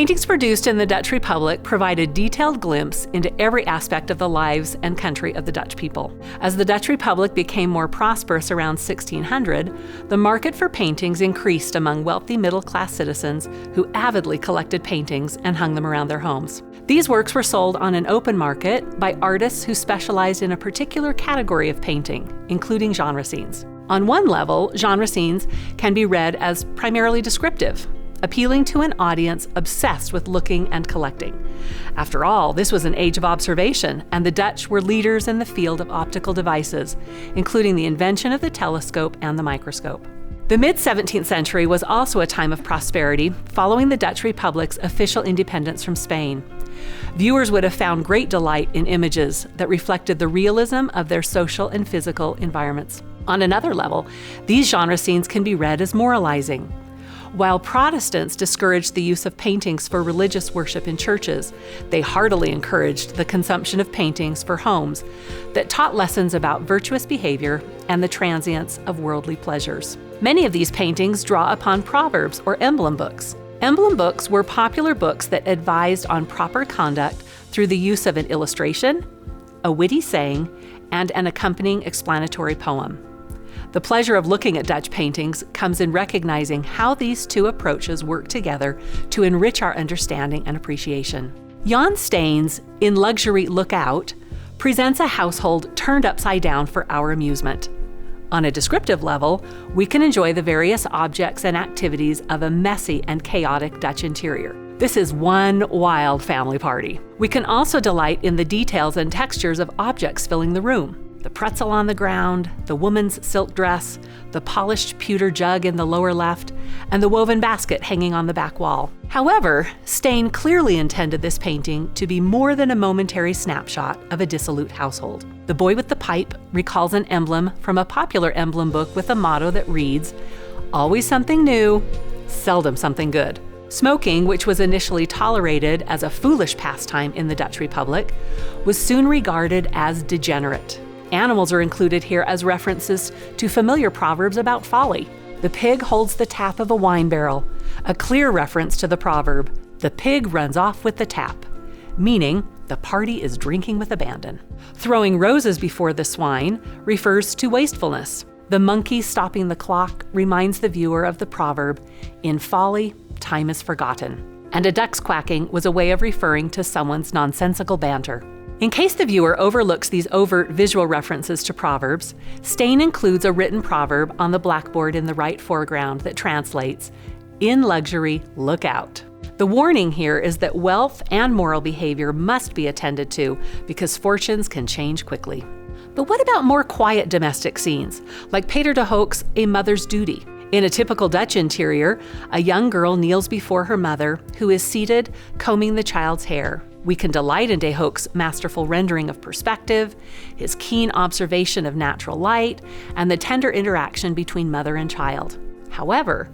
paintings produced in the Dutch Republic provide a detailed glimpse into every aspect of the lives and country of the Dutch people. As the Dutch Republic became more prosperous around 1600, the market for paintings increased among wealthy middle-class citizens who avidly collected paintings and hung them around their homes. These works were sold on an open market by artists who specialized in a particular category of painting, including genre scenes. On one level, genre scenes can be read as primarily descriptive, appealing to an audience obsessed with looking and collecting. After all, this was an age of observation, and the Dutch were leaders in the field of optical devices, including the invention of the telescope and the microscope. The mid-17th century was also a time of prosperity, following the Dutch Republic's official independence from Spain. Viewers would have found great delight in images that reflected the realism of their social and physical environments. On another level, these genre scenes can be read as moralizing. While Protestants discouraged the use of paintings for religious worship in churches, they heartily encouraged the consumption of paintings for homes that taught lessons about virtuous behavior and the transience of worldly pleasures. Many of these paintings draw upon proverbs or emblem books. Emblem books were popular books that advised on proper conduct through the use of an illustration, a witty saying, and an accompanying explanatory poem. The pleasure of looking at Dutch paintings comes in recognizing how these two approaches work together to enrich our understanding and appreciation. Jan Steen's In Luxury Look Out presents a household turned upside down for our amusement. On a descriptive level, we can enjoy the various objects and activities of a messy and chaotic Dutch interior. This is one wild family party. We can also delight in the details and textures of objects filling the room. The pretzel on the ground, the woman's silk dress, the polished pewter jug in the lower left, and the woven basket hanging on the back wall. However, Steen clearly intended this painting to be more than a momentary snapshot of a dissolute household. The boy with the pipe recalls an emblem from a popular emblem book with a motto that reads, "Always something new, seldom something good." Smoking, which was initially tolerated as a foolish pastime in the Dutch Republic, was soon regarded as degenerate. Animals are included here as references to familiar proverbs about folly. The pig holds the tap of a wine barrel, a clear reference to the proverb, "The pig runs off with the tap," meaning the party is drinking with abandon. Throwing roses before the swine refers to wastefulness. The monkey stopping the clock reminds the viewer of the proverb, "In folly, time is forgotten." And a duck's quacking was a way of referring to someone's nonsensical banter. In case the viewer overlooks these overt visual references to proverbs, Steen includes a written proverb on the blackboard in the right foreground that translates, "In luxury, look out." The warning here is that wealth and moral behavior must be attended to because fortunes can change quickly. But what about more quiet domestic scenes, like Peter de Hoog's A Mother's Duty? In a typical Dutch interior, a young girl kneels before her mother, who is seated, combing the child's hair. We can delight in de Hoog's masterful rendering of perspective, his keen observation of natural light, and the tender interaction between mother and child. However,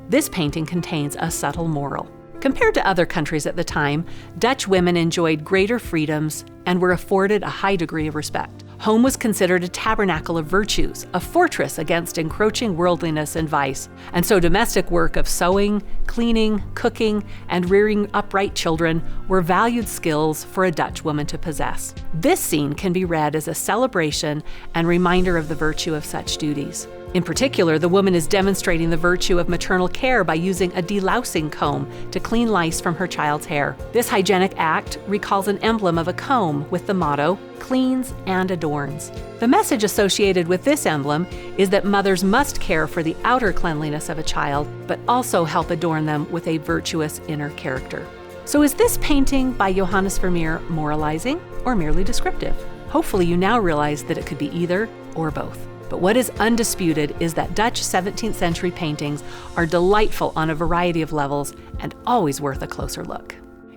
this painting contains a subtle moral. Compared to other countries at the time, Dutch women enjoyed greater freedoms and were afforded a high degree of respect. Home was considered a tabernacle of virtues, a fortress against encroaching worldliness and vice, and so domestic work of sewing, cleaning, cooking, and rearing upright children were valued skills for a Dutch woman to possess. This scene can be read as a celebration and reminder of the virtue of such duties. In particular, the woman is demonstrating the virtue of maternal care by using a delousing comb to clean lice from her child's hair. This hygienic act recalls an emblem of a comb with the motto, "Cleans and adorns." The message associated with this emblem is that mothers must care for the outer cleanliness of a child, but also help adorn them with a virtuous inner character. So is this painting by Johannes Vermeer moralizing or merely descriptive? Hopefully you now realize that it could be either or both. But what is undisputed is that Dutch 17th century paintings are delightful on a variety of levels and always worth a closer look.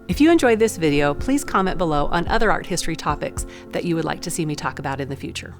If you enjoyed this video, please comment below on other art history topics that you would like to see me talk about in the future.